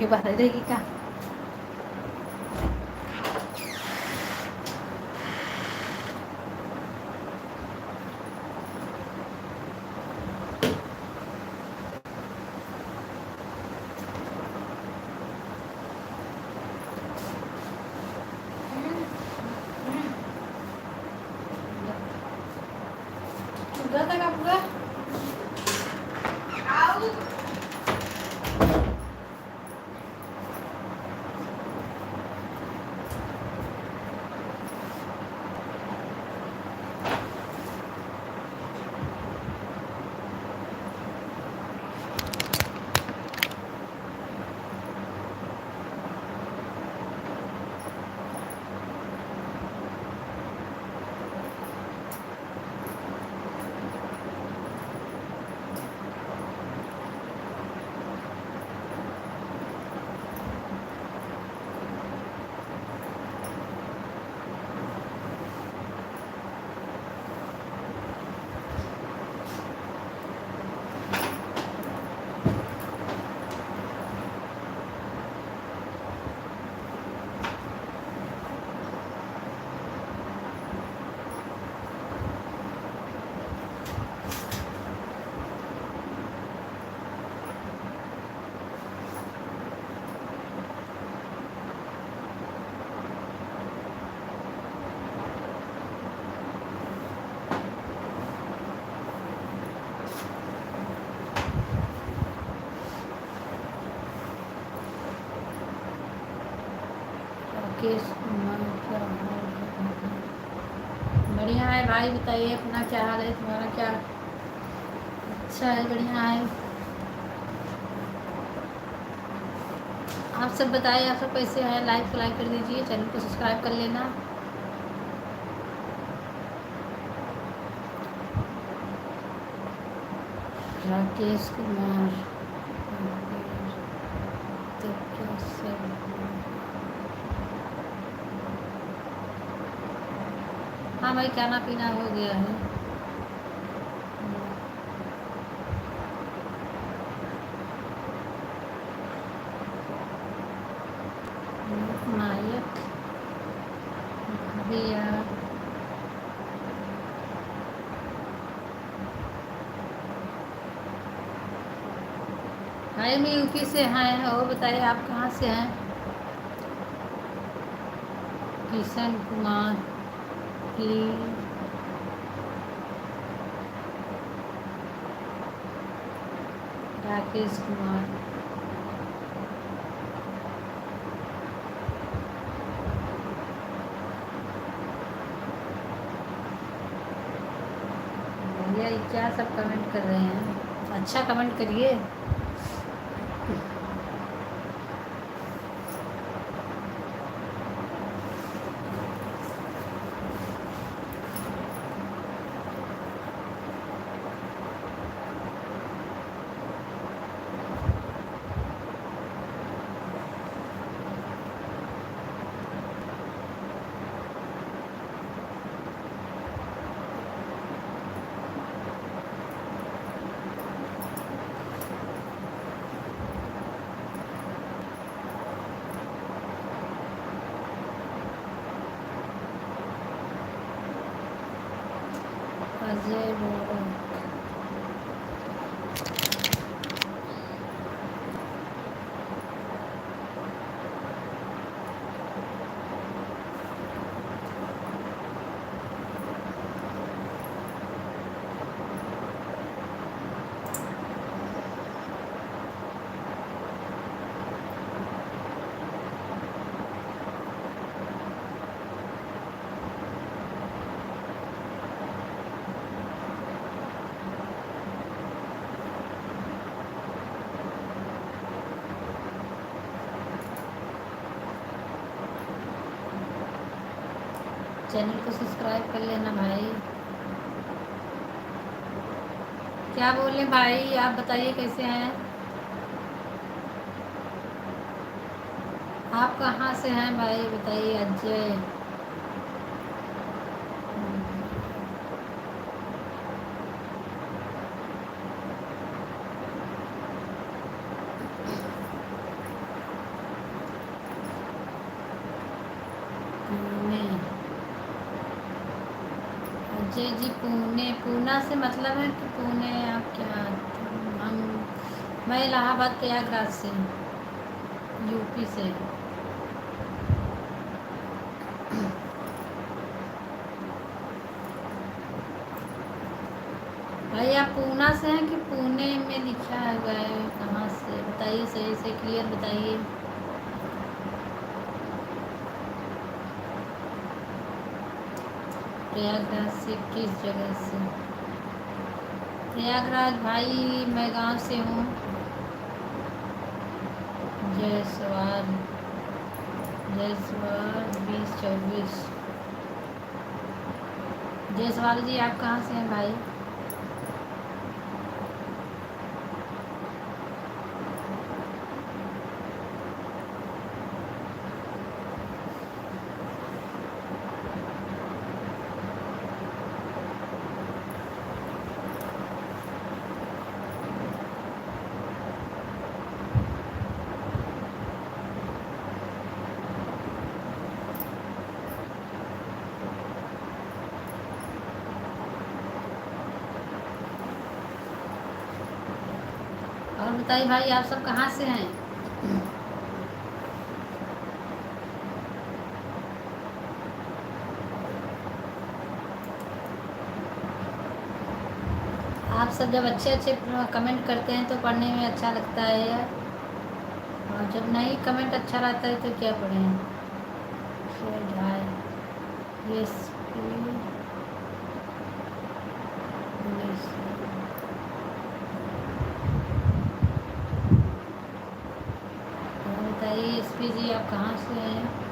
के बाद रहेगी क्या? पूरा तक पूरा केस बढ़िया है भाई। बताइए अपना क्या हाल है, तुम्हारा क्या? अच्छा है, बढ़िया है। आप सब बताइए, आप सब कैसे हैं? लाइक कर दीजिए, चैनल को सब्सक्राइब कर लेना। राकेश कुमार तो कैसे? हाँ भाई, खाना पीना हो गया है। नायक भैया भाई, मैं यूपी से हैं। और बताइए आप कहाँ से हैं? किशन कुमार प्लीज। राकेश कुमार भैया, ये क्या सब कमेंट कर रहे हैं? अच्छा कमेंट करिए। अजय बोरो चैनल को सब्सक्राइब कर लेना भाई। क्या बोले भाई, आप बताइए कैसे हैं? आप कहाँ से हैं भाई, बताइए। अजय जी जी, पुणे पूना से मतलब है कि पुणे आप क्या? हम मैं इलाहाबाद प्रयागराज से, यूपी से। भाई आप पूना से हैं कि पुणे में लिखा हुआ है? कहाँ से बताइए, सही से क्लियर बताइए। प्रयागराज से किस जगह से? प्रयागराज भाई मैं गांव से हूँ, जयसवाल। जयसवाल 2024। जयसवाल जी आप कहाँ से हैं भाई? और बताइए भाई आप सब कहाँ से हैं? आप सब जब अच्छे अच्छे कमेंट करते हैं तो पढ़ने में अच्छा लगता है, और जब नहीं कमेंट अच्छा रहता है तो क्या पढ़ें? यस। और बताइए एसपी जी आप कहाँ से हैं?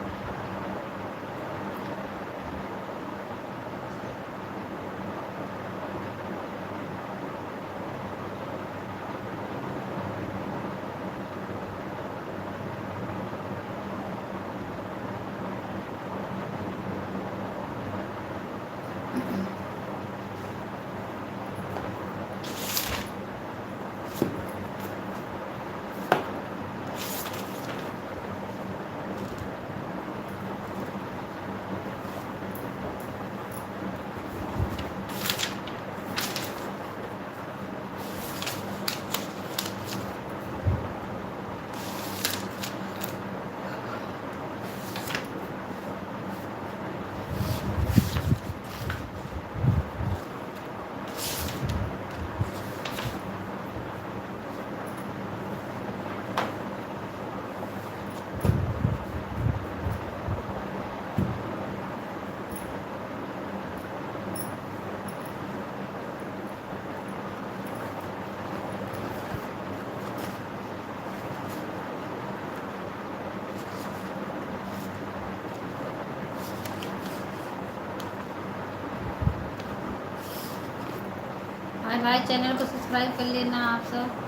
भाई भाई चैनल को सब्सक्राइब कर लेना आप सब।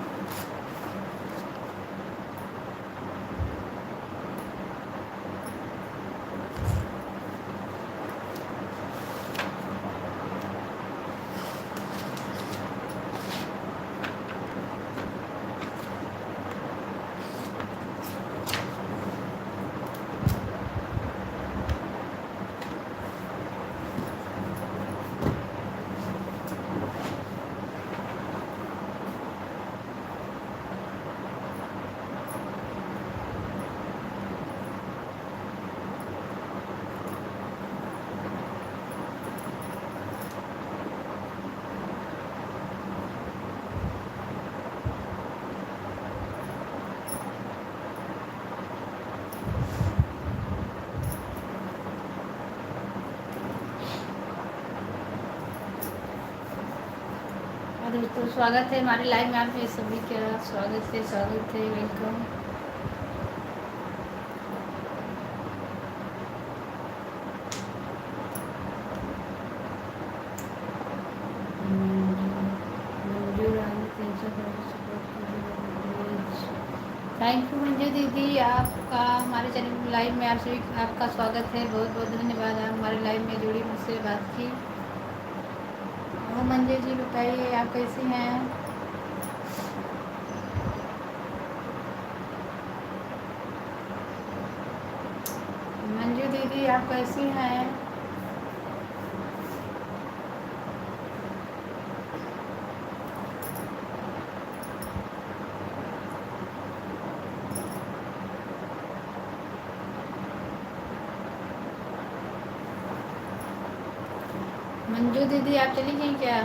दोस्तों स्वागत है हमारे लाइव में, आप सभी का स्वागत है, वेलकम। थैंक यू मंजू दीदी, आपका हमारे चैनल लाइव में आप सभी आपका स्वागत है, बहुत बहुत धन्यवाद आप हमारे लाइव में जुड़ी मुझसे बात की। और मंजू जी बताइए आप कैसी हैं? मंजू दीदी आप कैसी हैं? मंजू दीदी आप चली गई क्या?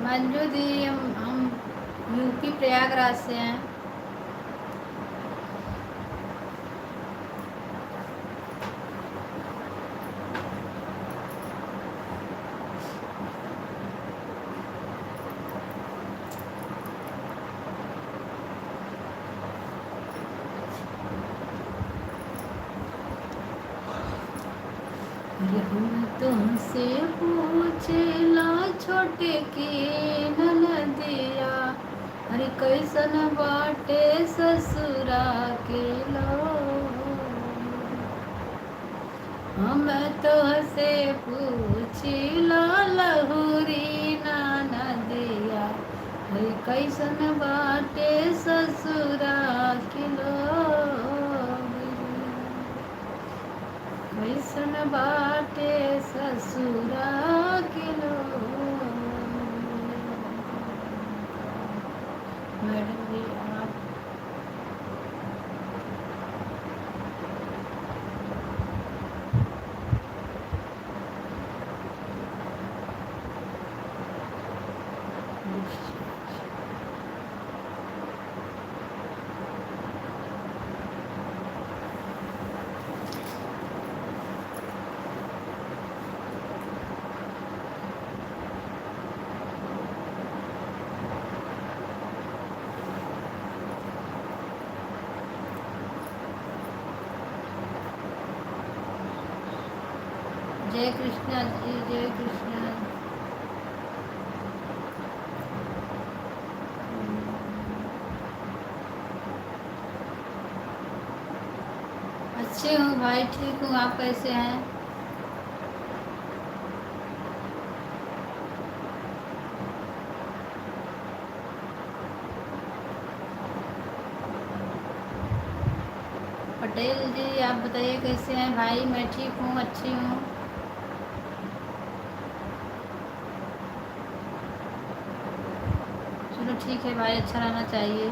मंजू दीदी हम यूपी प्रयागराज से हैं। हम तुमसे पूछला छोटे की ननदिया, अरे कैसन बाटे ससुरा के लोग। हम तुमसे पूछला लहुरी ननदिया, अरे कैसन बाटे ससुरा के लोग। कैसन बाटे ससुरा के लोग। मैडम जी आप जय कृष्णा जी, जय कृष्णा। अच्छे हूँ भाई, ठीक हूँ, आप कैसे हैं? पटेल जी आप बताइए कैसे हैं भाई? मैं ठीक हूँ, अच्छी हूँ। चलो ठीक है भाई, अच्छा रहना चाहिए।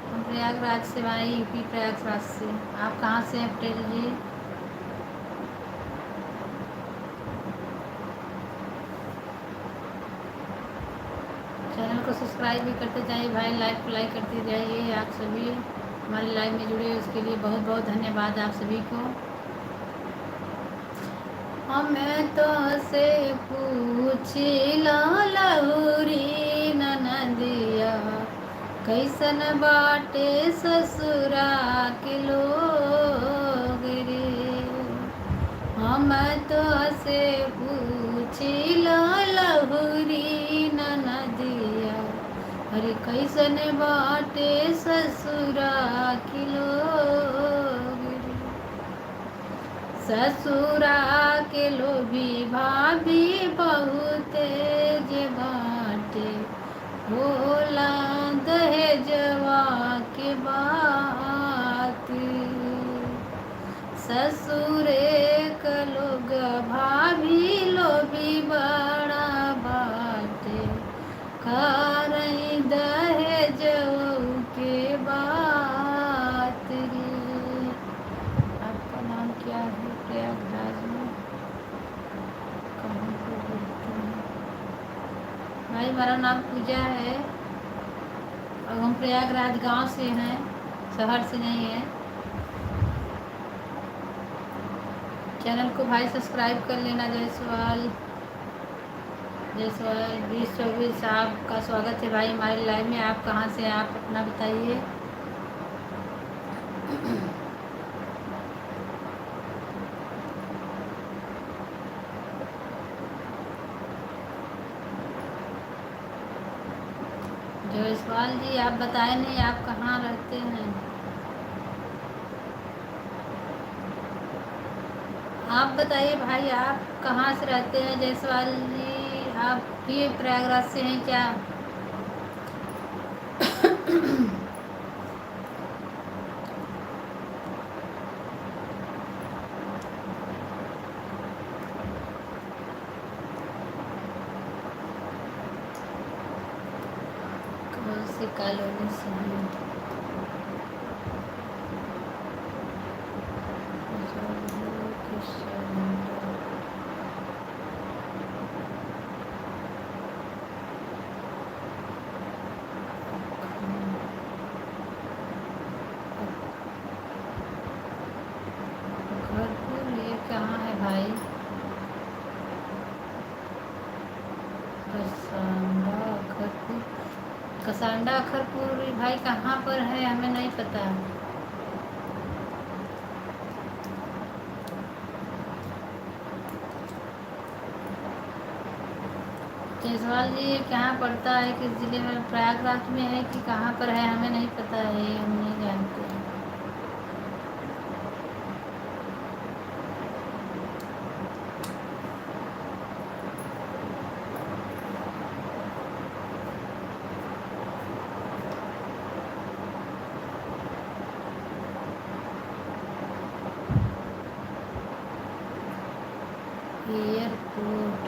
हम प्रयागराज से भाई, यूपी प्रयागराज से। आप कहाँ से हैं पटेल जी? चैनल को सब्सक्राइब भी करते जाइए भाई, लाइक करते जाइए। आप सभी हमारे लाइव में जुड़े उसके लिए बहुत बहुत धन्यवाद आप सभी को। हमें तो से पूछिला लहुरी ननदिया, कैसन बाटे ससुरा के लोग रे। हम तो से पूछिला लहुरी ननदिया, अरे कैसन बाटे ससुरा के लोग रे। ससुरा के लोभी भाभी बहुते जे बाटे, भोला दहेजवा के बात। ससुरे क लोग भाभी लोभी बड़ा बाटे, करई दहेजवा के बात रे। आपका नाम क्या है प्रयागराज में? कहाँ पे रहते हैं भाई? हमारा नाम पूजा है और हम प्रयागराज गांव से हैं, शहर से नहीं है। चैनल को भाई सब्सक्राइब कर लेना। जायसवाल 2024 आपका स्वागत है भाई हमारे लाइव में। आप कहाँ से हैं? आप अपना बताइए। जायसवाल जी आप बताए नहीं, आप कहाँ रहते हैं? आप बताइए भाई, आप कहाँ से रहते हैं? जायसवाल जी आप भी प्रयागराज से हैं क्या? कौन सी कॉलोनी से हैं? सांडा अखरपुर भाई कहाँ पर है, हमें नहीं पता। जायसवाल जी कहाँ पड़ता है, किस जिले में? प्रयागराज में है कि कहाँ पर है, हमें नहीं पता है, हम नहीं जानते। एयरपोर्ट,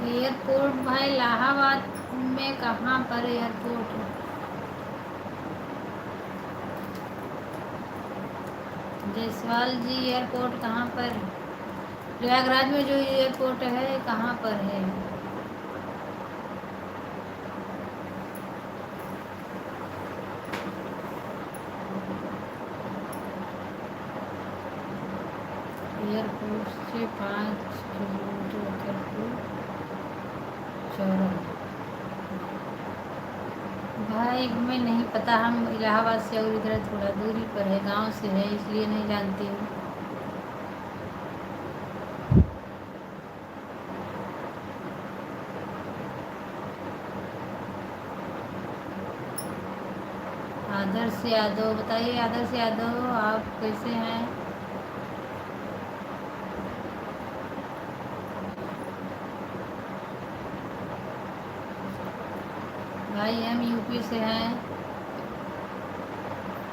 एयरपोर्ट भाई इलाहाबाद में कहाँ पर एयरपोर्ट है? जायसवाल जी एयरपोर्ट कहाँ पर? प्रयागराज में जो एयरपोर्ट है कहाँ पर है? एयरपोर्ट से 5 किलोमीटर करपुर चौरा। भाई हमें नहीं पता, हम इलाहाबाद से और इधर थोड़ा दूरी पर है, गांव से है, इसलिए नहीं जानती हूँ। आदर्श यादव, बताइए आदर्श यादव आप कैसे हैं? भाई हम यूपी से हैं।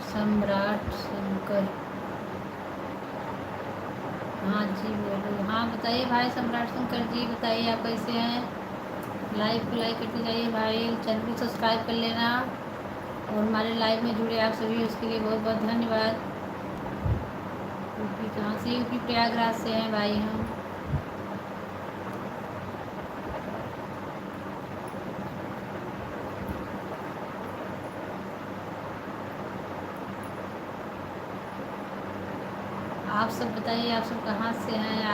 सम्राट शंकर, हाँ जी बोलो। हाँ बताइए भाई सम्राट शंकर जी, बताइए आप कैसे हैं? लाइव को लाइक करते जाइए भाई, चैनल को सब्सक्राइब कर लेना, और हमारे लाइव में जुड़े आप सभी उसके लिए बहुत बहुत धन्यवाद। यूपी कहाँ से? यूपी प्रयागराज से हैं भाई हम। आप सब बताइए आप सब कहाँ से हैं?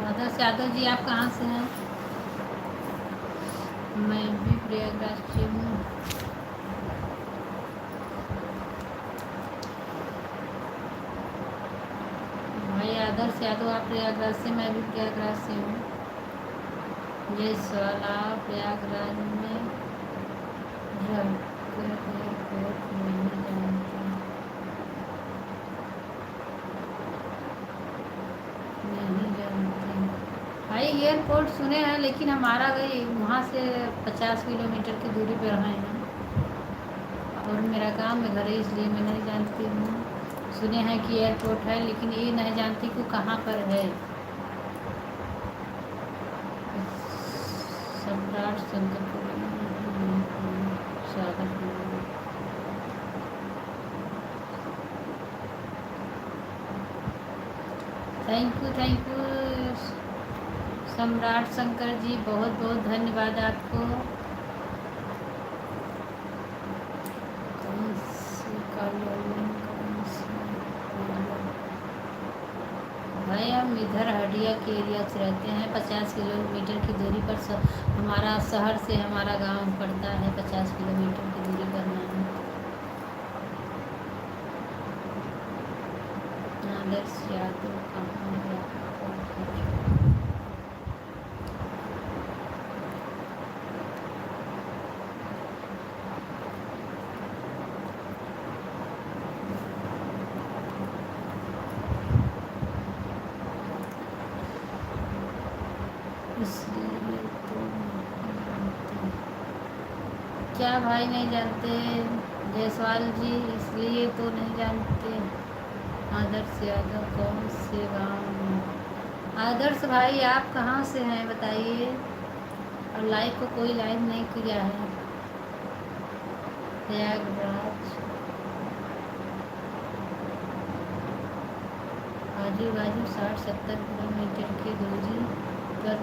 आदर्श यादव जी आप कहाँ से हैं? मैं भी प्रयागराज से हूँ। भाई आदर्श यादव आप प्रयागराज से, मैं भी प्रयागराज से हूँ। जायसवाल आप प्रयागराज में रहकर एयरपोर्ट नहीं जानते? नहीं जानते भाई, एयरपोर्ट सुने हैं लेकिन हमारा भाई वहाँ से 50 किलोमीटर की दूरी पर हैं हम, और मेरा गांव में घर है, इसलिए मैं नहीं जानती हूँ। सुने हैं कि एयरपोर्ट है, लेकिन ये नहीं जानती कि कहाँ पर है। सम्राट शंकर स्वागत। थैंक यू सम्राट शंकर जी, बहुत बहुत धन्यवाद आपको। कौन सी भाई हम इधर हडिया के एरिया से रहते हैं, 50 किलोमीटर की दूरी पर हमारा शहर से हमारा गांव पड़ता है, 50 किलोमीटर की दूरी पर है। आदर्श यादव कहाँ है? इसलिए तो क्या भाई नहीं जानते? जायसवाल जी इसलिए तो नहीं जानते। आदर्श यादव कौन से गांव में? आदर्श भाई आप कहाँ से हैं बताइए, और लाइव को कोई लाइव नहीं किया है। प्रयागराज आजू बाजू 60-70 किलोमीटर की दूरी पर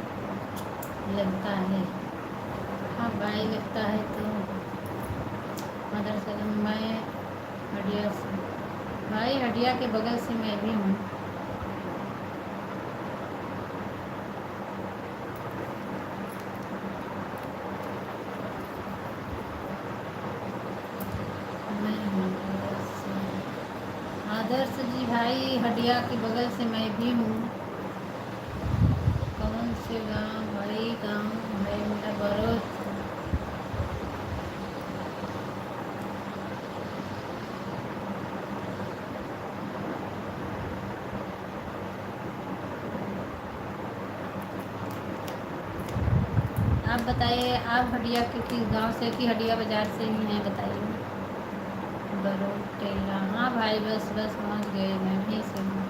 लगता है। हाँ भाई लगता है तो। मदरसा मैं हडिया से, भाई हडिया के बगल से मैं भी हूँ। आदर्श जी भाई, हटिया के बगल से मैं भी हूँ। कौन से गांव भाई? गांव है मेरा बरौत। आप बताइए, आप हटिया के किस गांव से, कि हटिया बाजार से ही हैं? बताइए। बरौत टेला, हाँ भाई, बस बस पहुँच गए, मैं भी से हूँ।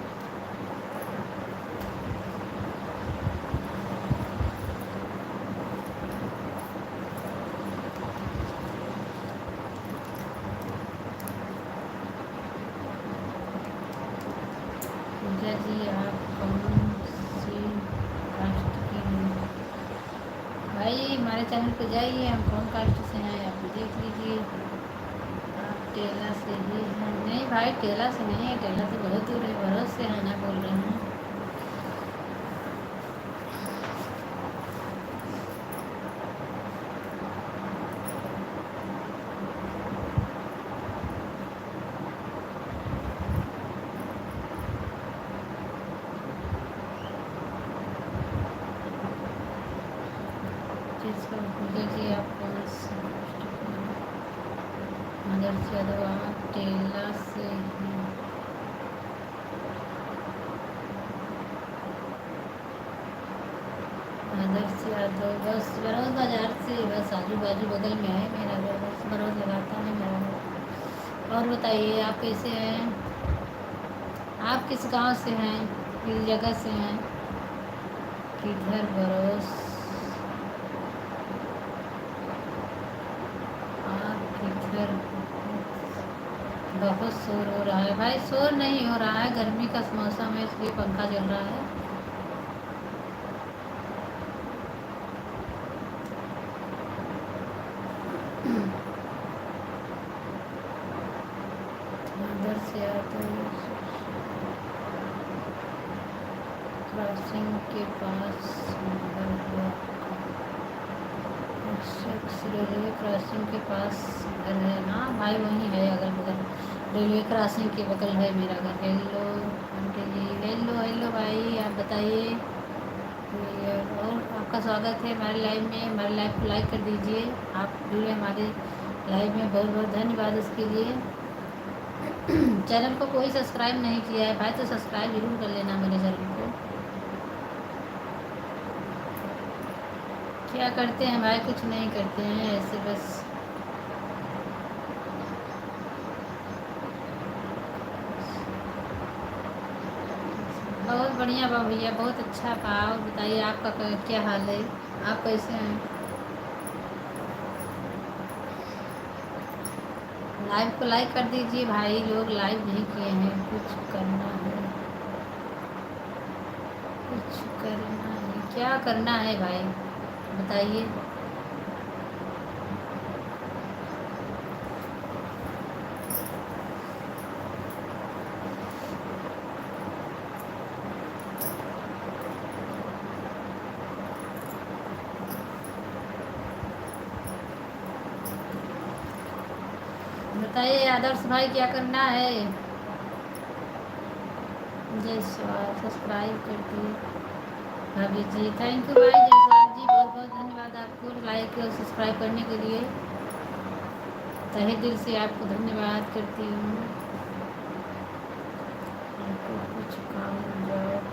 पूजा जी, आप कौन सी कास्ट की हैं? भाई हमारे चैनल पे जाइए, हम कौन कास्ट से हैं आप देख लीजिए। आप टेला से ही हैं? नहीं भाई, टेला से नहीं है, टेला से बहुत दूर है, बरौत से है ना बोल रहे हैं। जिसका पूजा जी, आप कौन सा कास्ट की हैं? आदर्श यादव, आप टेला से हैं? आदर्श यादव, बस बरौत बाजार से, बस आजू बाजू बगल में है मेरा घर, बस बरौत लगाता है मेरा घर। और बताइए, आप कैसे हैं? आप किस गांव से हैं, किस जगह से हैं? किधर बरौत? आप किधर? बहुत शोर हो रहा है भाई। शोर नहीं हो रहा है, गर्मी का मौसम है इसलिए पंखा चल रहा है। आदर्श यादव, क्रॉसिंग के पास घर है। रेलवे क्रॉसिंग के पास घर है? हाँ भाई, वहीं है अगल बगल, रेलवे क्रॉसिंग के बगल है मेरा घर। हेलो आंटी जी, हेलो हेलो भाई, आप बताइए। और आपका स्वागत है हमारे लाइव में। हमारे लाइव को लाइक कर दीजिए। आप जुड़े हमारे लाइव में, बहुत बहुत धन्यवाद उसके लिए। चैनल को कोई सब्सक्राइब नहीं किया है भाई, तो सब्सक्राइब जरूर कर लेना मेरे चैनल को। क्या करते हैं भाई? कुछ नहीं करते हैं, ऐसे बस। बहुत बढ़िया बा भैया, बहुत अच्छा बा। और बताइए, आपका क्या हाल है? आप कैसे हैं? लाइव को लाइक कर दीजिए भाई, लोग लाइव नहीं किए हैं। कुछ करना है, कुछ करना है, क्या करना है भाई बताइए। बताइए आदर्श भाई, क्या करना है? जय स्वाल, सब्सक्राइब कर दिए भाभी जी। थैंक यू भाई जयसवाल जी, बहुत बहुत धन्यवाद आपको लाइक और सब्सक्राइब करने के लिए। तहे दिल से आपको धन्यवाद करती हूँ। आपको कुछ काम जॉब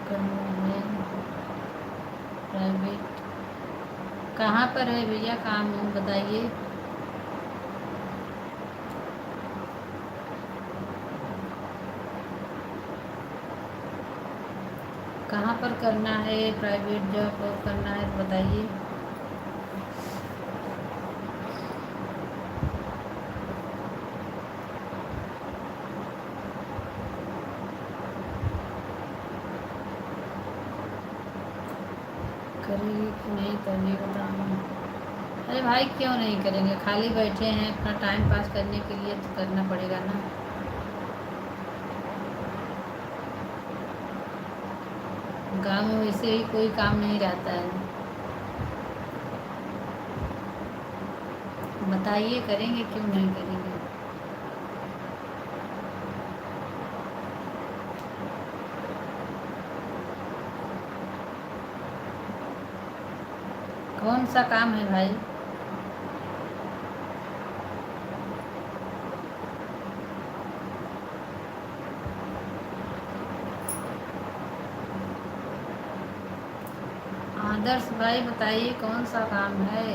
करना है प्राइवेट? कहाँ पर है भैया काम, बताइए। कहाँ पर करना है प्राइवेट जॉब करना है तो बताइए। करेंगे कि नहीं तभी बताऊँ। अरे भाई क्यों नहीं करेंगे, खाली बैठे हैं अपना टाइम पास करने के लिए तो करना पड़ेगा ना। गांव में वैसे ही कोई काम नहीं रहता है। बताइए, करेंगे क्यों नहीं करेंगे। कौन सा काम है भाई? आदर्श भाई बताइए कौन सा काम है?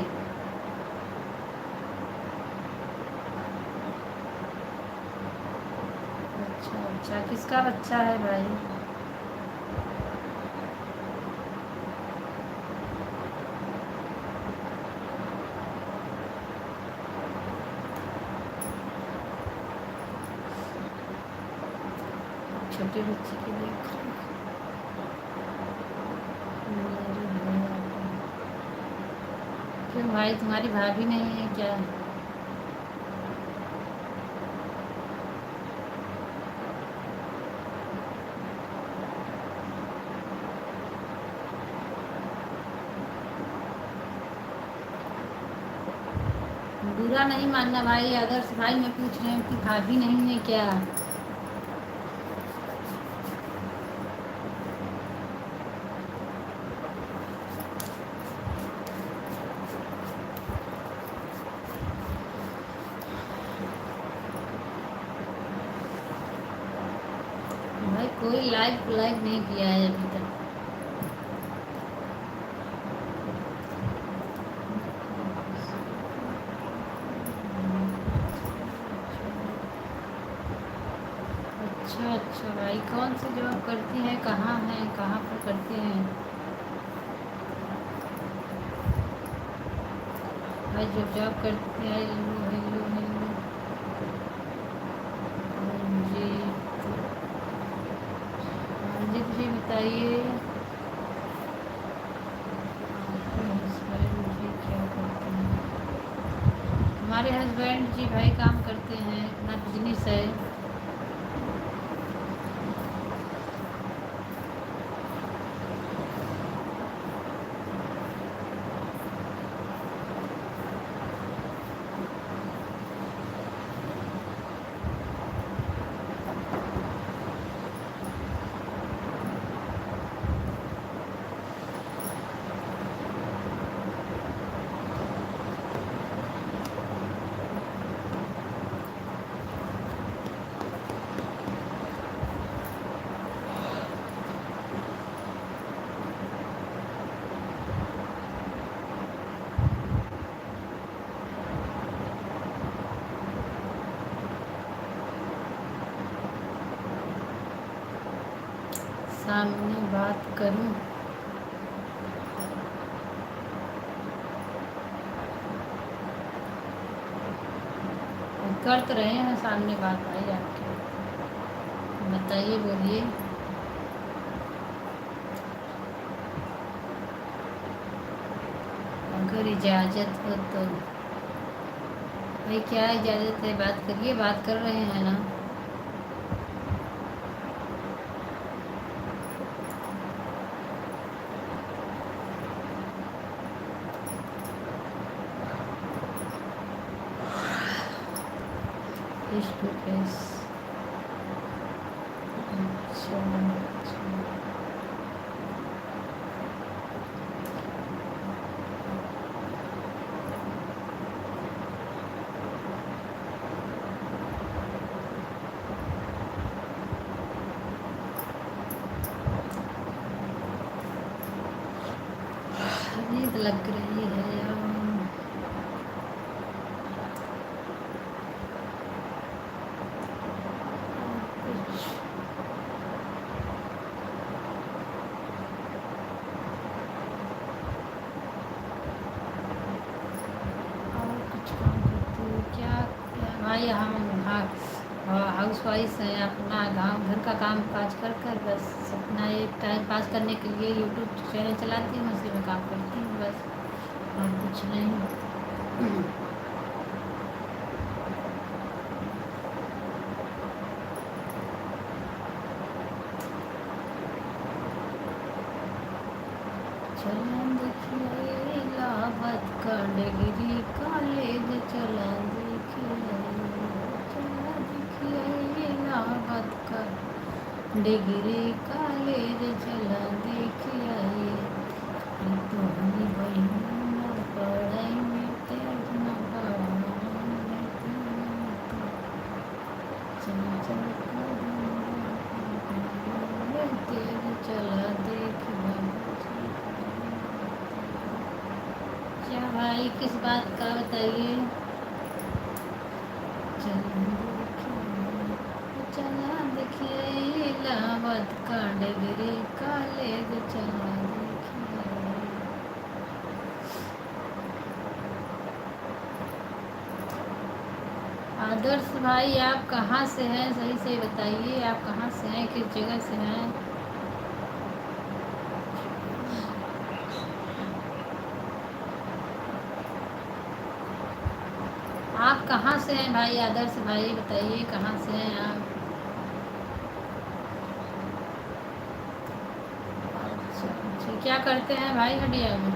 अच्छा अच्छा, किसका बच्चा है भाई? छोटे बच्चे की देख क्यों भाई, तुम्हारी भाभी नहीं है क्या? बुरा नहीं मानना भाई, आदर्श भाई मैं पूछ रही हूँ कि भाभी नहीं है क्या? भाई कोई लाइक लाइक नहीं किया है अभी तक। अच्छा अच्छा भाई, कौन सी जॉब करती हैं, कहाँ हैं, कहाँ पर करती हैं? भाई जो जॉब करती है, हेलो हेलो हेलो जी। जी जी बताइए, आपके हस्बैंड जी क्या करते हैं? हमारे हस्बैंड जी भाई काम करते हैं, अपना बिजनेस है। सामने बात करूं? कर तो रहे हैं सामने बात भाई आपके, बताइए बोलिए। अगर इजाज़त हो तो भाई, क्या इजाज़त है, बात करिए, बात कर रहे हैं ना। Face to face. अच्छा अच्छा। नींद लग रही है यार। कुछ और कुछ काम करते हो क्या? क्या भाई, हम हाँ हाउस वाइफ हैं, अपना गाँव घर का काम काज कर कर बस अपना एक टाइम पास करने के लिए यूट्यूब चैनल चलाती हूँ, उसी में काम करती हूँ बस, और कुछ नहीं। चला देखिए इलाहाबाद का डिग्री कॉलेज, चला देखिए, चला देखिए इलाहाबाद का डिग्री कॉलेज, चला देखिए। ये तो हमारी बहन पढ़ाई में तेज न पढ़ाई में चंचल तेज चला देख बाबूजी। क्या भाई किस बात का बताइए। चला देखिए इलाहाबाद का डिग्री कॉलेज चला देखिए। आदर्श भाई आप कहाँ से हैं, सही से बताइए आप कहाँ से हैं, किस जगह से हैं। आप कहाँ से हैं भाई, आदर्श भाई बताइए कहाँ से हैं आप। अच्छा क्या करते हैं भाई हटिया में।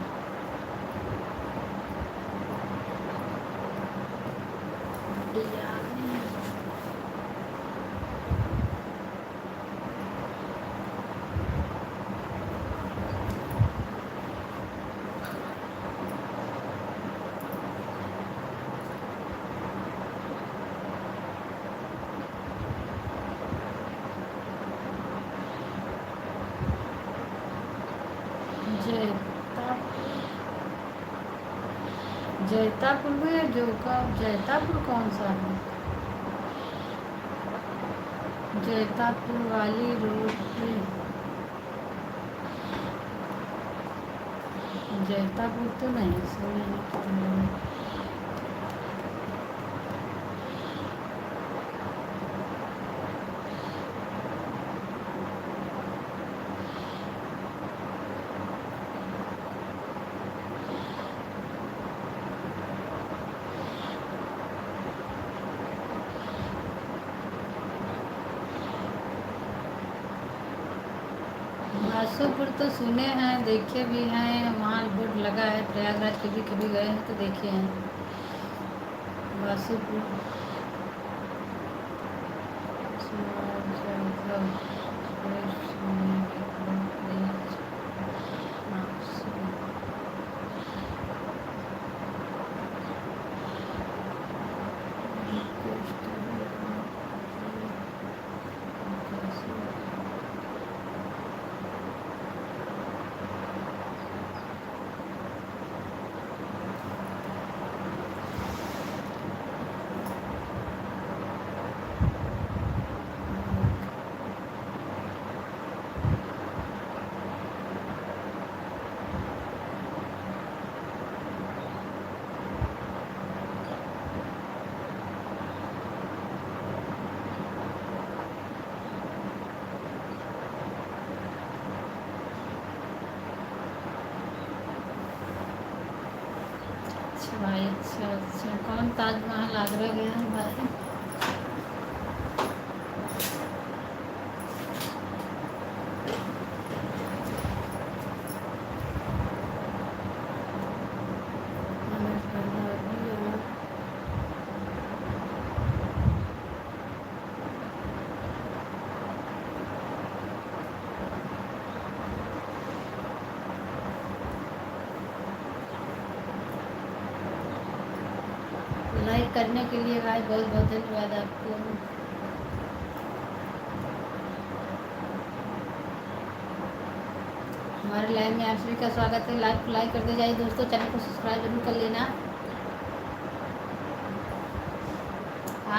जैतापुर में जो का जैतापुर कौन सा है। जैतापुर वाली रोड पे जैतापुर तो नहीं सुना। बासुपुर तो सुने हैं देखे भी हैं, वहाँ बोर्ड लगा है, प्रयागराज कभी कभी गए हैं तो देखे हैं बासुपुर। अच्छा भाई अच्छा कौन ताजमहल आगरा गया है भाई। लाइक करने के लिए भाई बहुत बहुत धन्यवाद आपको। हमारे लाइव में आप सभी का स्वागत है। लाइक लाइक करते जाइए दोस्तों, चैनल को सब्सक्राइब जरूर कर लेना।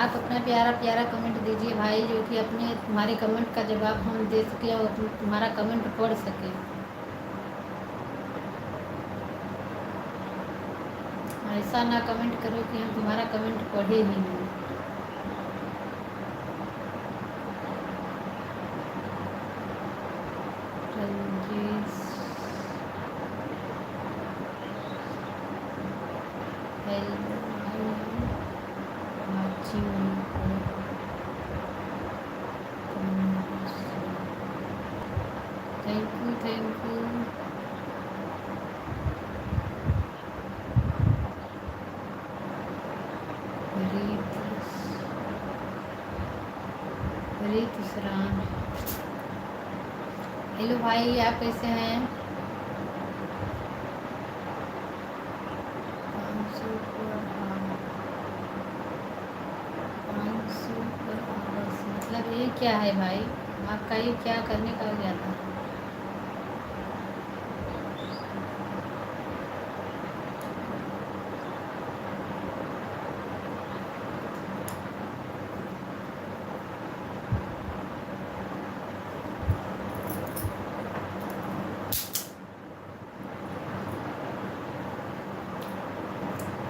आप अपना प्यारा प्यारा कमेंट दीजिए भाई, जो कि अपने तुम्हारे कमेंट का जवाब हम दे सके और तुम्हारा कमेंट पढ़ सके। ऐसा ना कमेंट करो कि हम तुम्हारा कमेंट पढ़े ही नहीं। Thank you. हेलो भाई आप कैसे हैं। ये क्या है भाई? आपका ये क्या करने का हो गया था?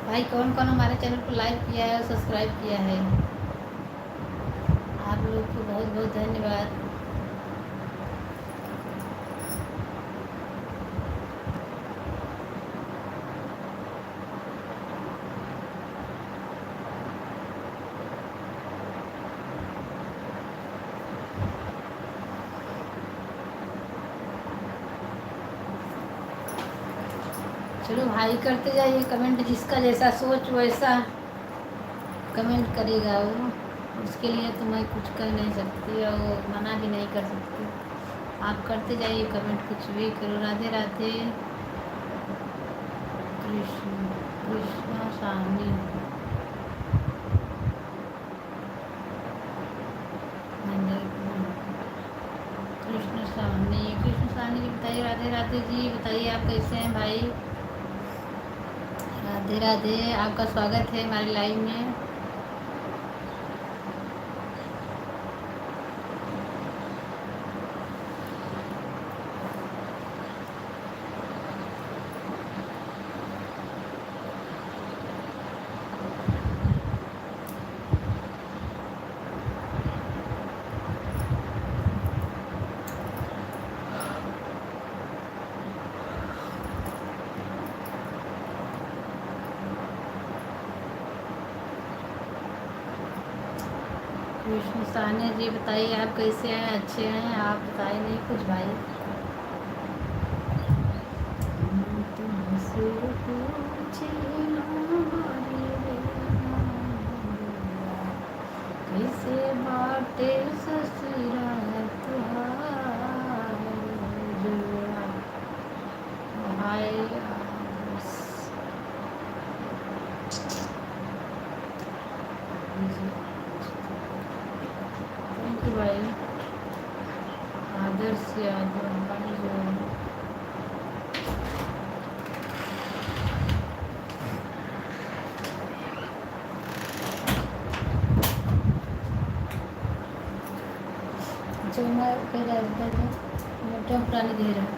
भाई कौन कौन हमारे चैनल को लाइक किया है और सब्सक्राइब किया है? आप लोग को बहुत बहुत धन्यवाद। चलो भाई करते जाइए कमेंट, जिसका जैसा सोच वैसा कमेंट करेगा वो, उसके लिए तो मैं कुछ कर नहीं सकती और मना भी नहीं कर सकती। आप करते जाइए कमेंट, कुछ भी करो। राधे राधे। कृष्ण कृष्ण स्वामी कृष्ण स्वामी कृष्ण स्वामी जी बताइए। राधे राधे जी, बताइए आप कैसे हैं भाई? राधे राधे, आपका स्वागत है हमारे लाइव में। कृष्ण साहनी जी बताइए आप कैसे हैं? अच्छे हैं? आप बताइए नहीं कुछ भाई। तुमसे पूछे कैसे बाटे ससुरा तुहार जुआ भाई। थैंक यू भाई। आदर्श यादव भाई जो जो मैं कह रहा था मोटा प्राणी दे रहा है।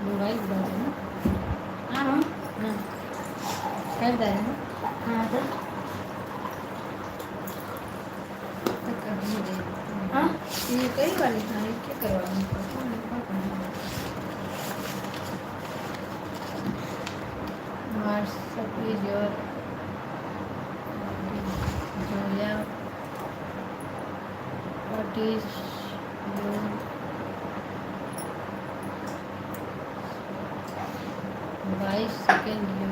मोबाइल बता रहे हैं। हाँ हाँ हाँ कर रहे हैं। हाँ तो कर ही दे। हाँ ये कई वाली था, ये क्या करवाना पड़ता है? WhatsApp is your Zoya what is your vice second you.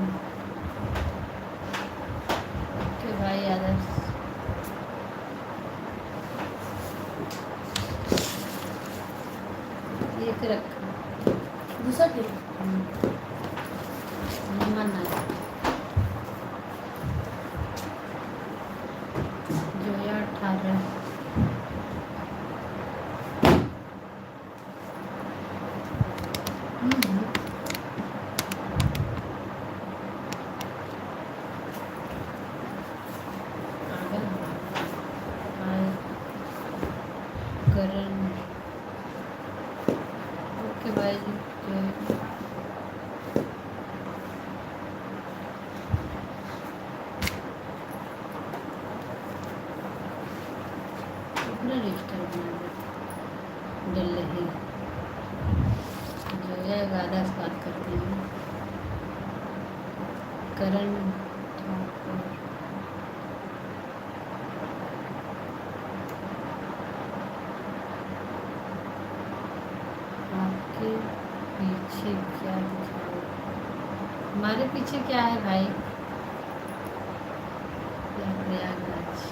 Okay भाई आदर्श। एक रख दूसरा फिर मना जोया 18। करण ओके भाई जी। अपना रजिस्टर बना डल रही जो है गादा से बात करते हैं। करण ठाकुर आपके पीछे क्या दिखा? हमारे पीछे क्या है भाई? प्रयागराज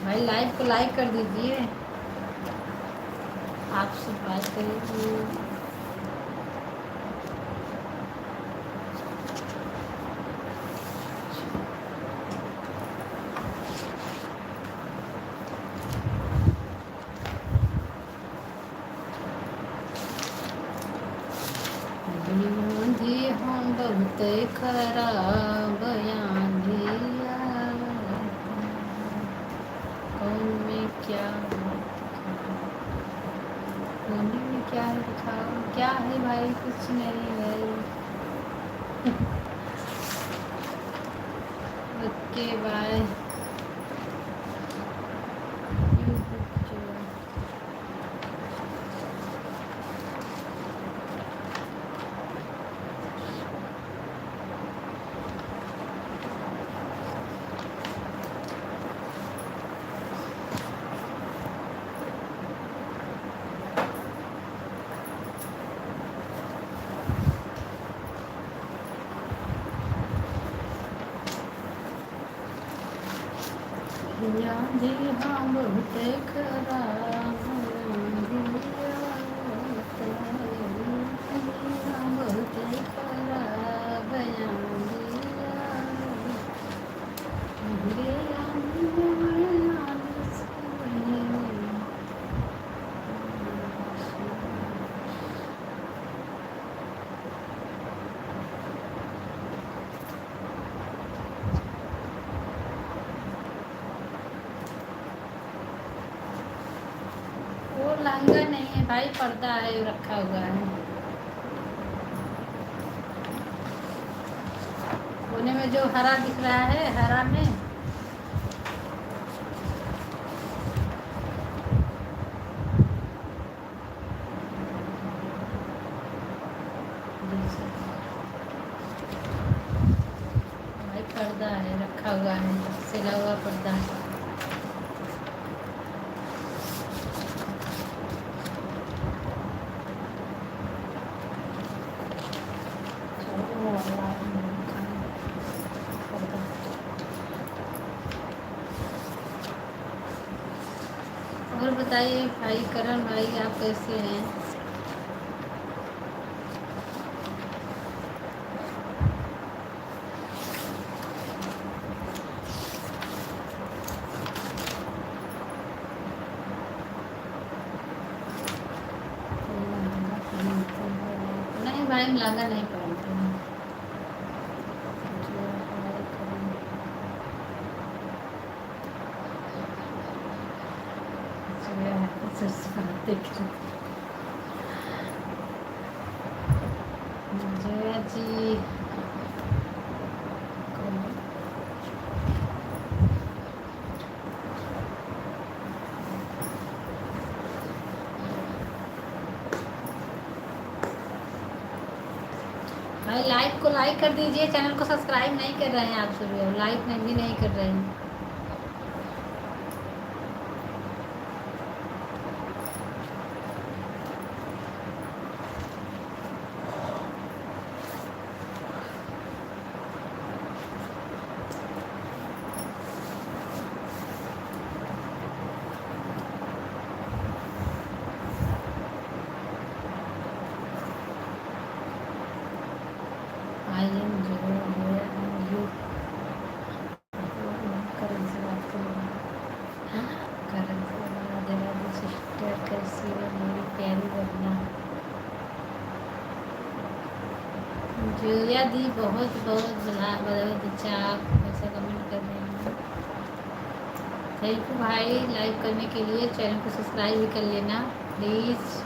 भाई। लाइव को लाइक कर दीजिए। आपसे बात करेंगे। आंधी हम बहुत खराब आंधी कौन में क्या होने में क्या लिखा क्या है भाई कुछ नहीं है ओके बाय आंधी हम बहुत खराब आंधी हम बहुत खराब वो लहंगा नहीं है भाई पर्दा है रखा हुआ है कोने में जो हरा दिख रहा है हरा में भाई पर्दा है रखा हुआ है सिला हुआ पर्दा है और बताइए भाई करण भाई आप कैसे हैं नहीं भाई हम लहंगा नहीं पहनते हैं जया जी भाई लाइक को लाइक कर दीजिए चैनल को सब्सक्राइब नहीं कर रहे हैं आप सभी लाइक नहीं भी नहीं कर रहे हैं आई एम जो यू करण से बात करूँगा करण से राधे राधे सिस्टर कैसी है मेरी प्यारी बहना जोया दी बहुत बहुत बहुत अच्छा आप ऐसा कमेंट कर रहे हैं थैंक यू भाई लाइक करने के लिए चैनल को सब्सक्राइब भी कर लेना प्लीज़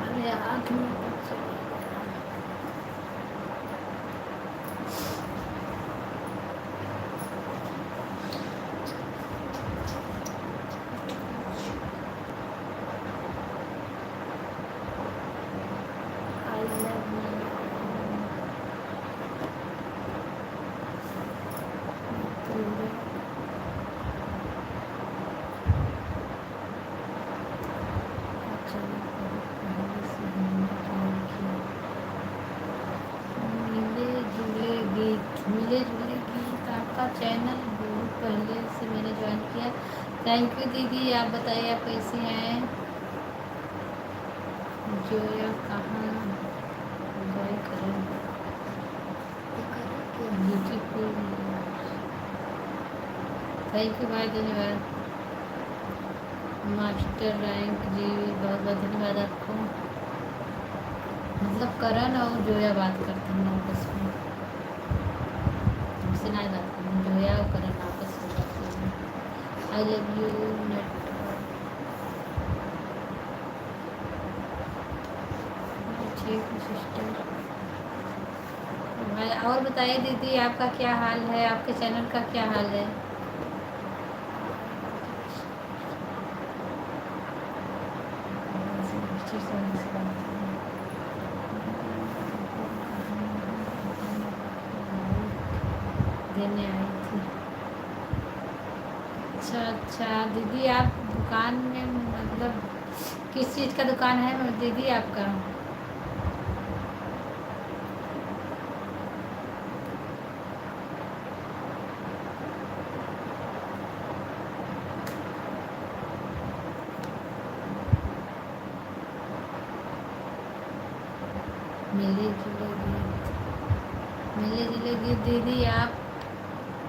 अरे 8 मिनट मिले जुले गीत आपका चैनल बहुत पहले से मैंने ज्वाइन किया थैंक यू दीदी आप बताइए आप कैसी हैं जोया कहाँ गए करें ब्यूटीफुल थैंक यू भाई धन्यवाद मास्टर रैंक जी बहुत बहुत धन्यवाद आपको मतलब करण और जोया बात करते हैं आपस में, हमसे ना बात करते हैं, जोया और करण आपस में बात करते हैं। I love you net. ठीक है सिस्टर। भाई और बताइए दीदी, आपका क्या हाल है, आपके चैनल का क्या हाल है? देने आई थी। अच्छा अच्छा दीदी, आप दुकान में मतलब किस चीज़ का दुकान है दीदी आपका? मिले जुले गीत, मिले जुले गीत। दीदी आप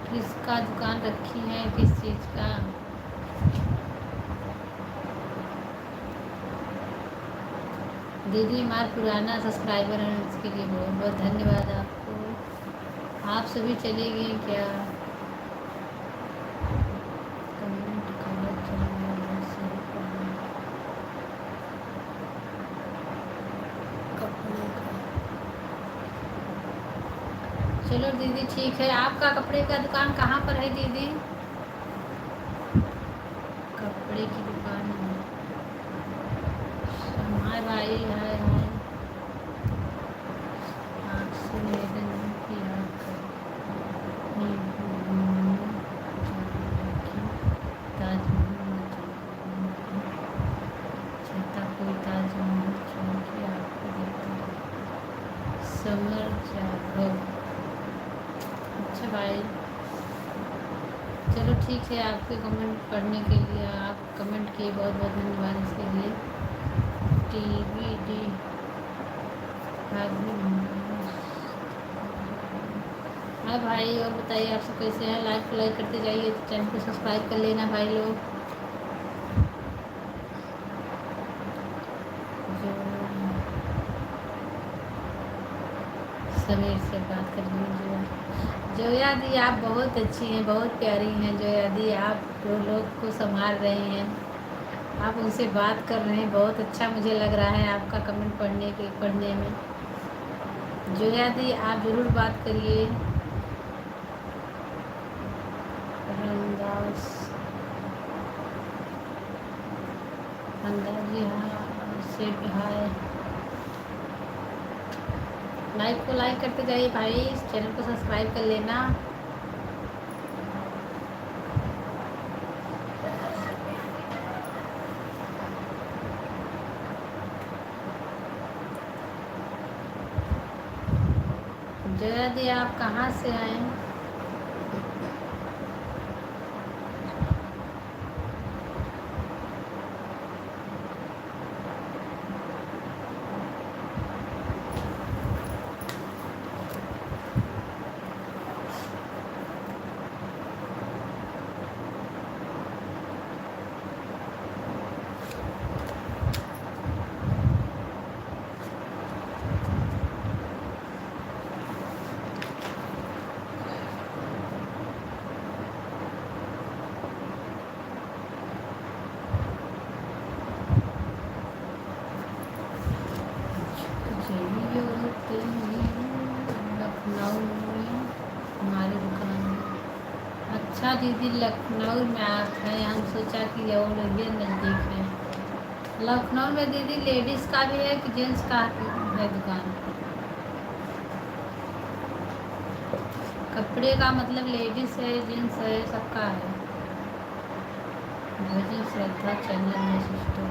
किसका दुकान रखी है, किस चीज़ का? दीदी हमारा पुराना सब्सक्राइबर है, उसके लिए बहुत बहुत धन्यवाद आपको। आप सभी चले गए क्या? कमेंट गलत चल रहा है, सही करना। कपड़े का, चलो दीदी ठीक है। आपका कपड़े का दुकान कहाँ पर है दीदी? कपड़े की दुकान है। हमारे भाई है आपसे निवेदन है कि आप अपनी घूमने जाने की ताजमहल न जाने, चाहता कोई ताजमहल छोड़ के आपको देता है। समर जाधव। अच्छा भाई, चलो ठीक है। आपके कमेंट पढ़ने के लिए, आप कमेंट किए, बहुत बहुत धन्यवाद इसके लिए। TVD हाँ भाई, और बताइए आप सब कैसे हैं? लाइक लाइक करते जाइए, चैनल को सब्सक्राइब कर लेना भाई लोग। जो समीर से बात कर लीजिए। जोया दी आप बहुत अच्छी हैं, बहुत प्यारी हैं जोया दी। आप जो लोग को संभाल रहे हैं, आप उनसे बात कर रहे हैं, बहुत अच्छा मुझे लग रहा है आपका कमेंट पढ़ने में। जोया दी आप ज़रूर बात करिए। रंदास जी, हाँ से हाय। लाइक को लाइक करते जाइए भाई, चैनल को सब्सक्राइब कर लेना। जया दी आप कहाँ से आए? लखनऊ में हमारी दुकान है। अच्छा दीदी, लखनऊ में आप हैं, हम सोचा कि और ये नज़दीक है। लखनऊ में दीदी लेडीज़ का भी है कि जेंट्स का है दुकान? कपड़े का मतलब लेडीज़ है, जेंट्स है, सबका है। भजन श्रद्धा चैनल में सिस्टर।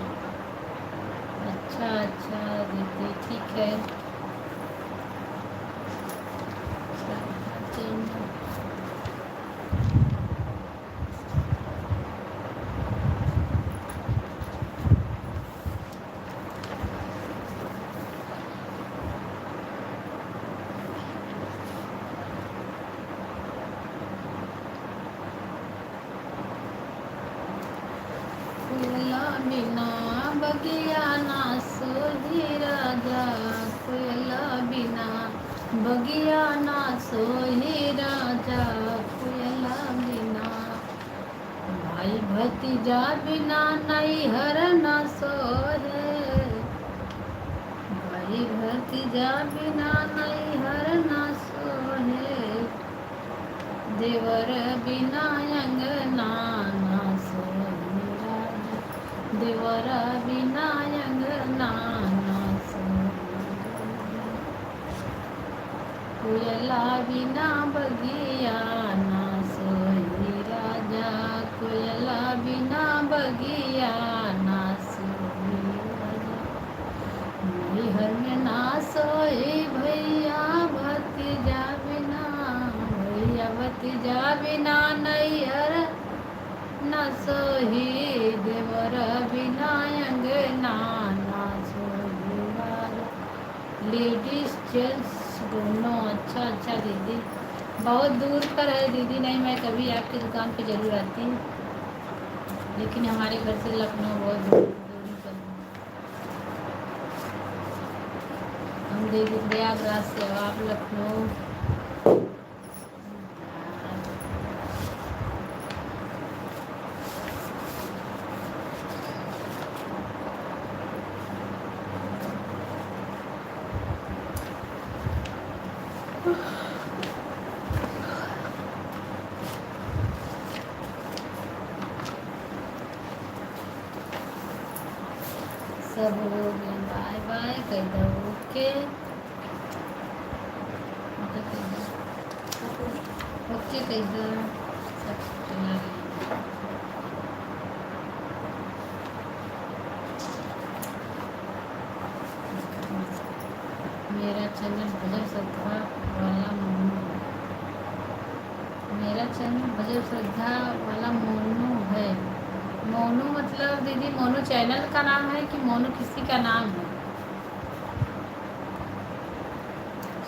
अच्छा अच्छा दीदी ठीक है। फूला बिना बगिया ना सोही राजा, जा बिना नैहर न सोहे, भाई भतीजा बिना नैहर न सोहे, देवर बिना अंगना न सोहे राजा, देवर बिना अंगना न सोहे, कोयला बिना बगिया न सोहे राजा, कोयला बिना बगिया ना सोई राजा, नैहर में ना सोई भैया भतीजा बिना, भैया भतीजा बिना नैहर न सोही, देवर बिना अंगना ना सोई राजा। लेडीज जेंट्स दोनों अच्छा अच्छा दीदी, बहुत दूर पर है दीदी, नहीं मैं कभी आपकी दुकान पे ज़रूर आती हूँ, लेकिन हमारे घर से लखनऊ बहुत दूरी पर है। हम दीदी प्रयागराज से हो, आप लखनऊ। सब हो गए बाय बाय कह दो ओके, ओके कह दो, सब चला गया। मेरा चैनल भजन श्रद्धा वाला मोनू, मेरा चैनल भजन श्रद्धा वाला मोनू है। मोनू मतलब दीदी मोनू चैनल का नाम है कि मोनू किसी का नाम है?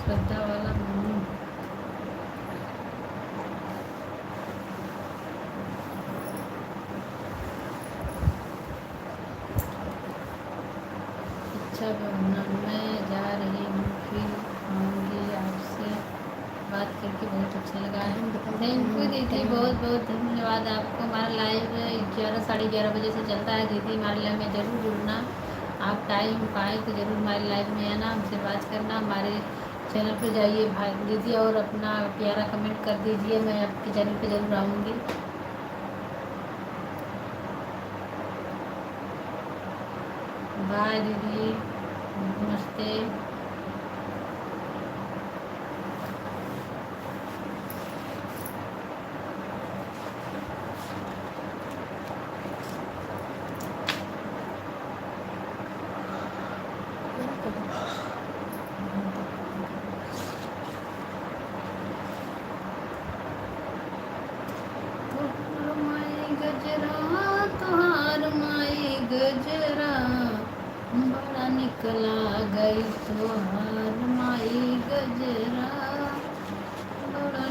श्रद्धा वाला मोनू, अच्छा भावना, मैं जा रही हूँ, फिर आऊँगी, आपसे बात करके बहुत अच्छा लगा है। थैंक यू दीदी, बहुत बहुत धन्यवाद आपको। हमारा लाइव 11 साढ़े 11 बजे से चलता है दीदी, हमारे लाइव में ज़रूर जुड़ना, आप टाइम पाए तो ज़रूर हमारे लाइव में आना, हमसे बात करना, हमारे चैनल पर जाइए भाई दीदी और अपना प्यारा कमेंट कर दीजिए, मैं आपके चैनल पर ज़रूर आऊँगी। बाय दीदी, नमस्ते। गजरा तुहार माई गजरा, बड़ा निकला गई तुहार माई गजरा, बड़ा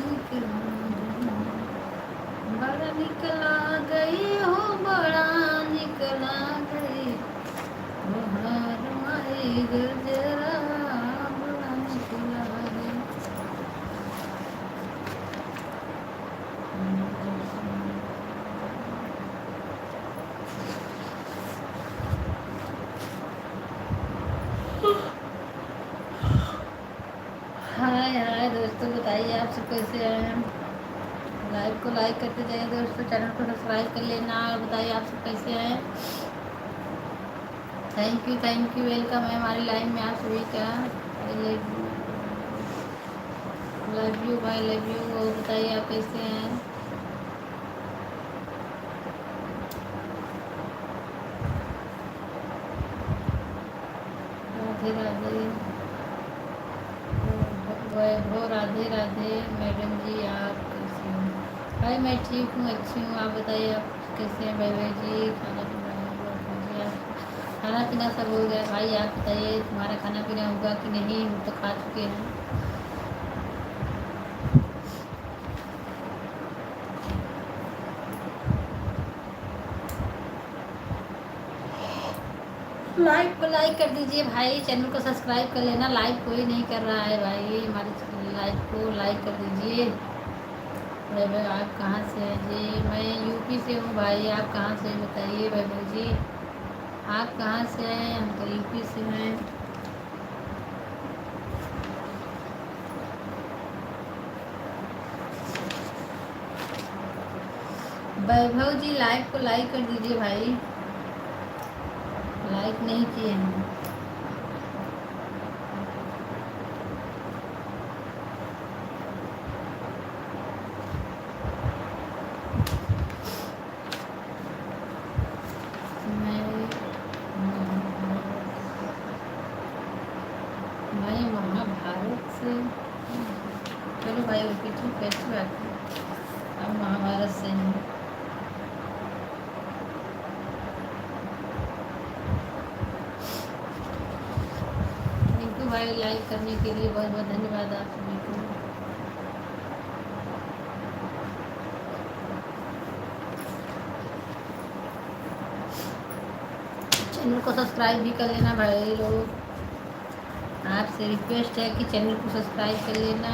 निकला गई हो, बड़ा निकला गई तुहार माई गजरा, बड़ा निकला गई। हाय हाय दोस्तों, बताइए आप सब कैसे हैं? लाइव को लाइक करते जाइए दोस्तों, चैनल को सब्सक्राइब कर लेना, और बताइए आप सब कैसे हैं? थैंक यू वेलकम है हमारी लाइव में आप सभी का। लव यू भाई, लव यू। और बताइए आप कैसे हैं? राधे राधे वैभव, राधे राधे मैडम जी, आप कैसे हो? भाई मैं ठीक हूँ, अच्छी हूँ, आप बताइए आप कैसे हैं? वैभव जी, खाना पीना सब हो गया? भाई आप बताइए तुम्हारा खाना पीना होगा कि नहीं? हम तो खा चुके हैं। लाइक को लाइक कर दीजिए भाई, चैनल को सब्सक्राइब कर लेना। लाइक कोई नहीं कर रहा है भाई, हमारे लाइक को लाइक कर दीजिए। वैभव आप कहाँ से हैं जी? मैं यूपी से हूँ भाई। आप कहाँ से हैं बताइए वैभव जी। आप कहाँ से हैं? हम तो यूपी से हैं। वैभव जी लाइव को लाइक कर दीजिए भाई, लाइक नहीं किए हैं। मैं महाभारत से। चलो भाई ओके ठीक है, अच्छी बात है। हम महाभारत से हैं। थैंक यू भाई लाइक करने के लिए, बहुत बहुत धन्यवाद आप सभी को। चैनल को सब्सक्राइब भी कर लेना भाई लोग, आपसे रिक्वेस्ट है कि चैनल को सब्सक्राइब कर लेना।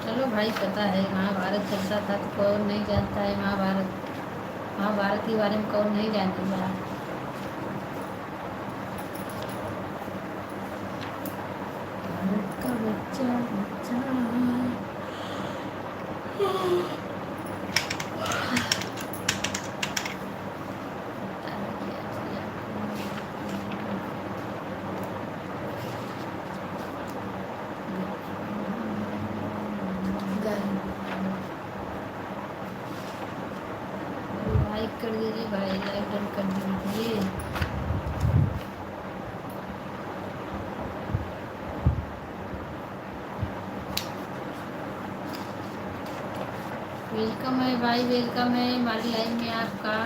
चलो भाई पता है महाभारत चलता था तो कौन नहीं जानता है महाभारत। महाभारत के बारे में कौन नहीं जानेगा। भारत का बच्चा बच्चा लाइक कर दीजिए भाई, लाइक डन कर दीजिए। वेलकम है भाई, वेलकम है हमारी लाइन में आपका।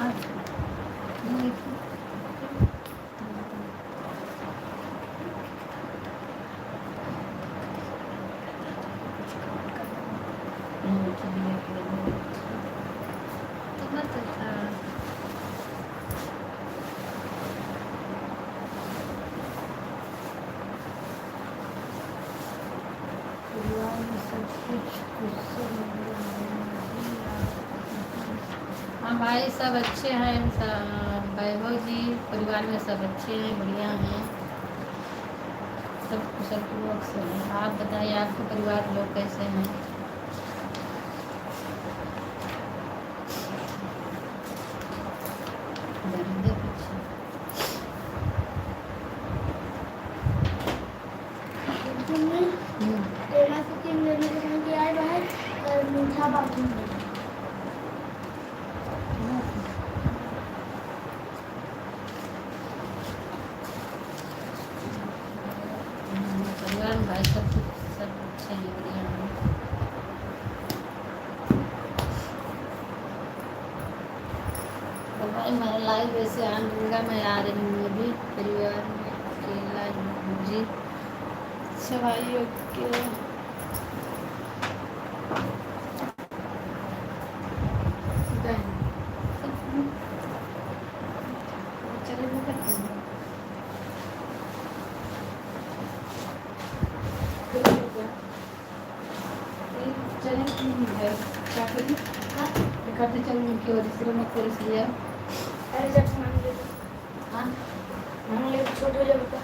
हाँ भाई सब अच्छे हैं। वैभव जी परिवार में सब अच्छे हैं, बढ़िया हैं, सब कुशल पूर्वक से हैं। आप बताइए आपके परिवार लोग कैसे हैं? परिवार में भाई सब अच्छे हैं, बढ़िया हैं। तो भाई मेरा लाइव वैसे आन दूंगा, मैं आ रही हूँ अभी परिवार में अकेला हूँ जी। अच्छा भाई ओके। करते चल उनकी वजह से मैं पुलिस लिया। अरे जब मान ले हाँ मान ले छोटे जब का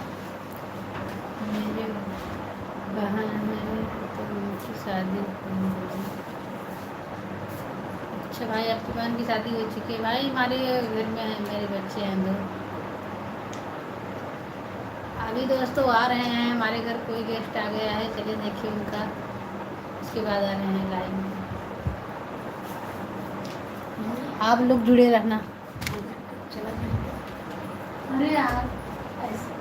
मेरे बहन है तो उनकी शादी हो गई। अच्छा भाई आपकी बहन की शादी हो चुकी है। भाई हमारे घर में है, मेरे बच्चे हैं दो। अभी दोस्तों आ रहे हैं हमारे घर, कोई गेस्ट आ गया है, चलिए देखिए उनका, उसके बाद आ रहे हैं लाइव में। आप लोग जुड़े रहना। चला अरे यार ऐसे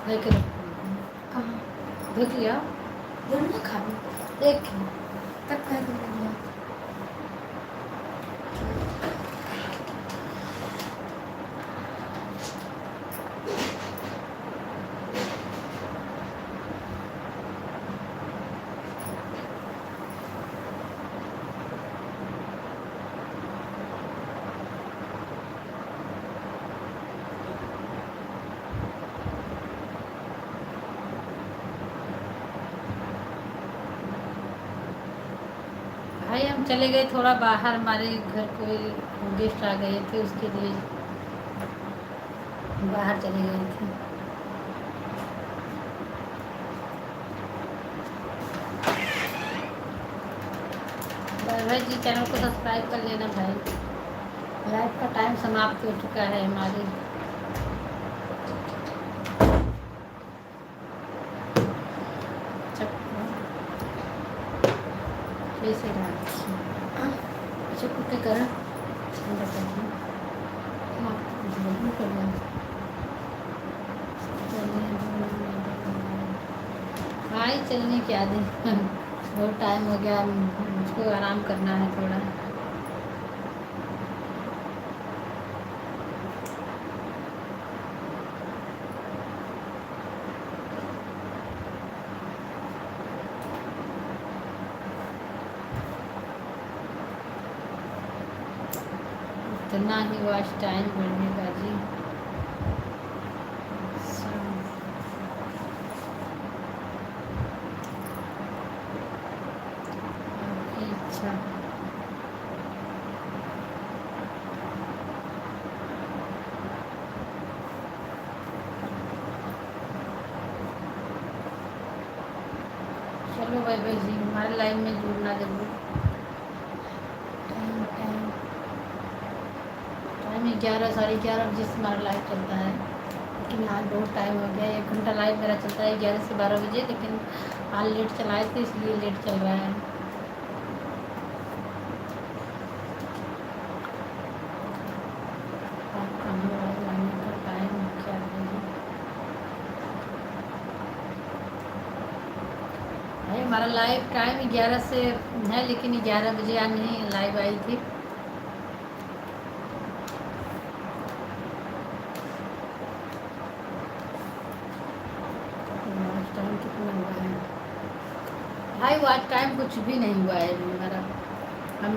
लेके कहाँ देख लिया बोलना खा देख तब कह दूँगा। भाई हम चले गए थोड़ा बाहर, हमारे घर कोई गेस्ट आ गए थे, उसके लिए बाहर चले गए थे। भाई जी चैनल को सब्सक्राइब कर लेना भाई। लाइव का टाइम समाप्त हो चुका है हमारे। कैसे अच्छा कुछ कर भाई चलने क्या दे बहुत टाइम हो गया, मुझको आराम करना है थोड़ा। इतना ही वॉच टाइम बढ़ेगा जी। अच्छा चलो भाई भाई जी हमारे लाइव में जुड़ना जरूर। टाइम 11 साढ़े 11 बजे से हमारा लाइव चलता है, लेकिन आज बहुत टाइम हो गया। 1 घंटा लाइव मेरा चलता है 11 से 12 बजे, लेकिन आज लेट चलाए थे इसलिए लेट चल रहा है। आपका मोबाइल आने का टाइम क्या है जी? भाई हमारा लाइव टाइम 11 से है, लेकिन 11 बजे आज नहीं लाइव आई थी। टाइम कितना हुआ है भाई? वॉच टाइम कुछ भी नहीं हुआ है हमारा। हम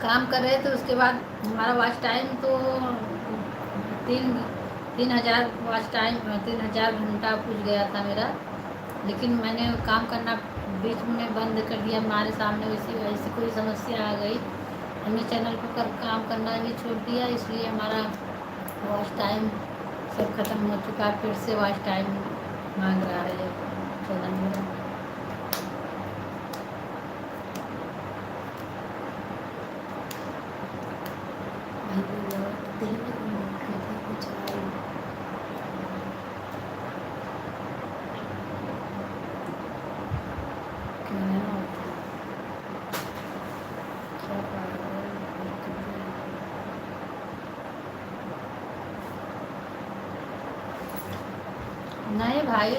काम कर रहे थे, उसके बाद हमारा वॉच टाइम तो 3,000 वॉच टाइम 3,000 घंटा पूछ गया था मेरा, लेकिन मैंने काम करना बीच में बंद कर दिया। हमारे सामने वैसी ऐसी कोई समस्या आ गई, हमने चैनल को काम करना भी छोड़ दिया, इसलिए हमारा वॉच टाइम सब खत्म हो चुका। फिर से वॉच टाइम मांग रहा है चैनल मेरा। नहीं भाई,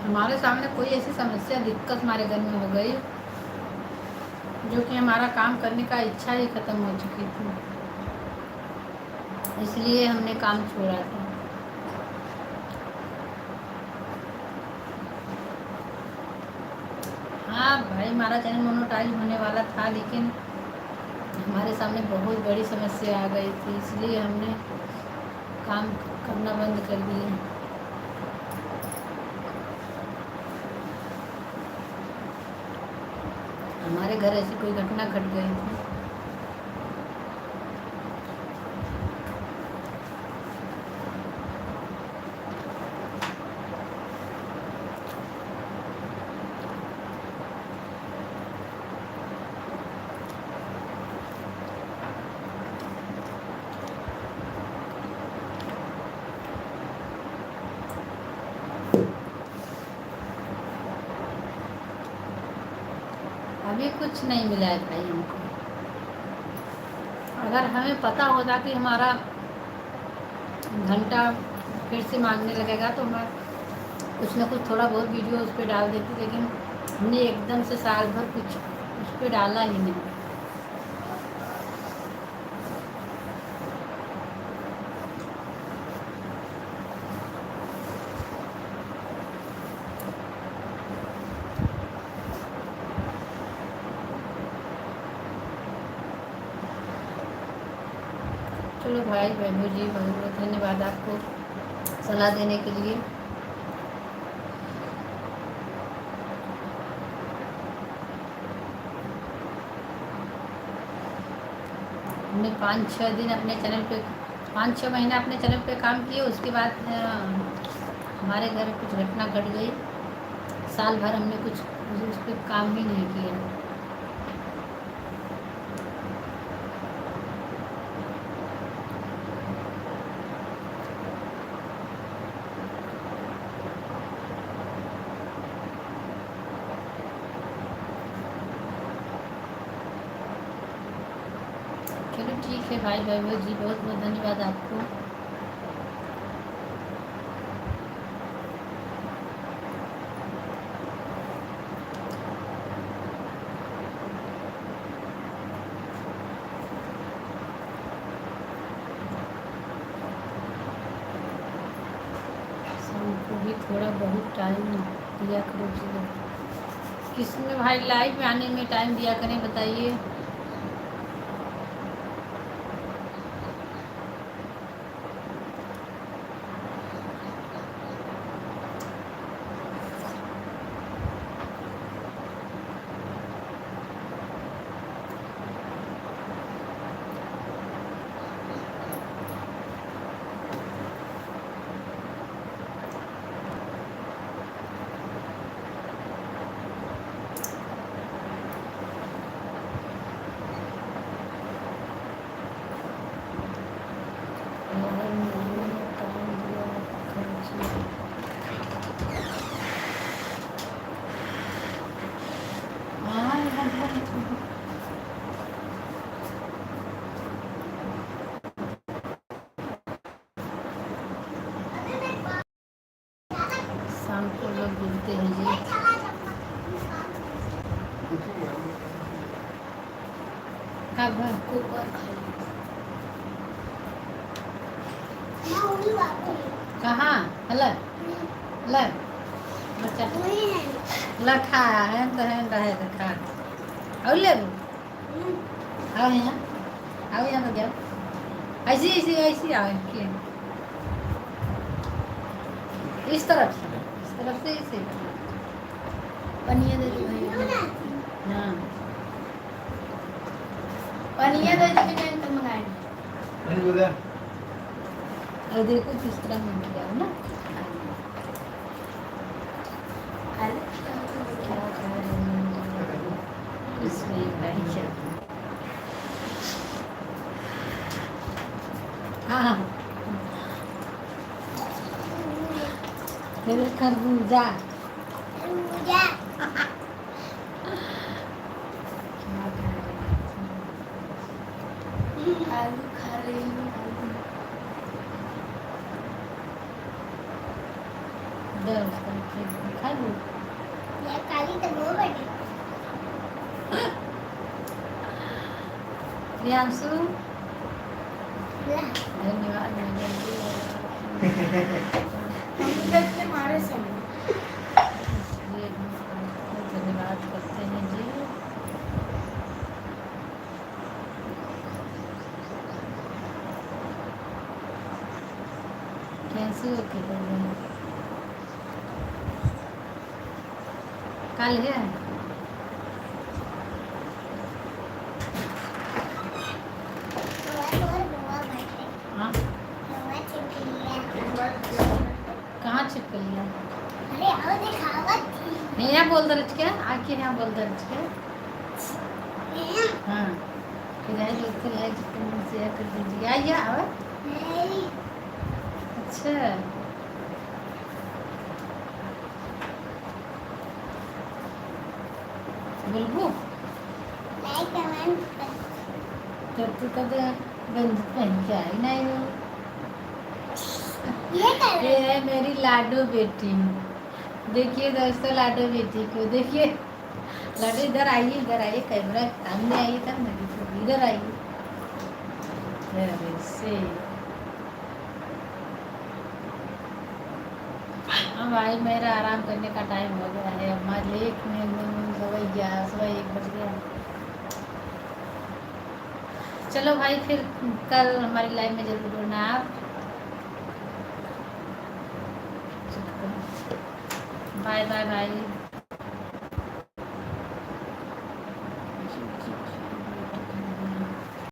हमारे सामने कोई ऐसी समस्या दिक्कत हमारे घर में हो गई जो कि हमारा काम करने का इच्छा ही ख़त्म हो चुकी थी, इसलिए हमने काम छोड़ा था। हाँ भाई हमारा चैनल मोनेटाइज होने वाला था, लेकिन हमारे सामने बहुत बड़ी समस्या आ गई थी, इसलिए हमने काम करना बंद कर दिए। हमारे घर ऐसी कोई घटना घट गई थी। अभी कुछ नहीं मिला है भाई हमको। अगर हमें पता होता कि हमारा घंटा फिर से मांगने लगेगा तो मैं कुछ ना कुछ थोड़ा बहुत वीडियो उस पर डाल देती, लेकिन हमने एकदम से साल भर कुछ उस पर डाला ही नहीं। चलो भाई वैभव जी, बहुत बहुत धन्यवाद आपको सलाह देने के लिए। हमने 5-6 दिन अपने चैनल पे, 5-6 महीना अपने चैनल पे काम किए। उसके बाद हमारे घर कुछ घटना घट गई, साल भर हमने कुछ उस पर काम ही नहीं किया। चलो ठीक है भाई वैभव जी, बहुत बहुत धन्यवाद आपको। हमको भी थोड़ा बहुत टाइम दिया करो जी। किसमें भाई लाइव में आने में टाइम दिया करें बताइए। शाम को लोग मिलते हैं जी। कब को कहाँ अलग अलग बच्चा लखा है तो रहे तो खा और ले आओ यहाँ, आओ यहाँ तो जाओ, ऐसी ऐसी ऐसी आओ कि इस तरफ से इसे पनिया दे दो भाई। हाँ पनिया दे दो कि तो मंगाएंगे। और देखो किस तरह मिल गया ना। इसमें भाई हाँ फिर खरबूजा आलू खा रही हूँ। खा लूँ काली तो वो बड़ी प्रियांशु धन्यवाद हमारे धन्यवाद करते हैं जी। कैसे होके कल है कहाँ छिप लिया? यहाँ बोल दर्ज क्या आके यहाँ बोल दर्ज क्या? हाँ फिर दोस्तों लाइक शेयर कर दीजिए। आइए आओ। अच्छा बुलबू तो तू कद गंज पहन के आई नहीं ये है मेरी लाडो बेटी। देखिए दोस्तों लाडो बेटी को देखिए। लाडो इधर आइए कैमरा सामने आइए तब ना देखिए, इधर आइए। अरे से अब भाई मेरा आराम करने का टाइम हो गया है। अब मैं लेट में सुबह 1 बज गया। चलो भाई फिर कल हमारी लाइफ में जरूर जुड़ना आप। Bye bye bye.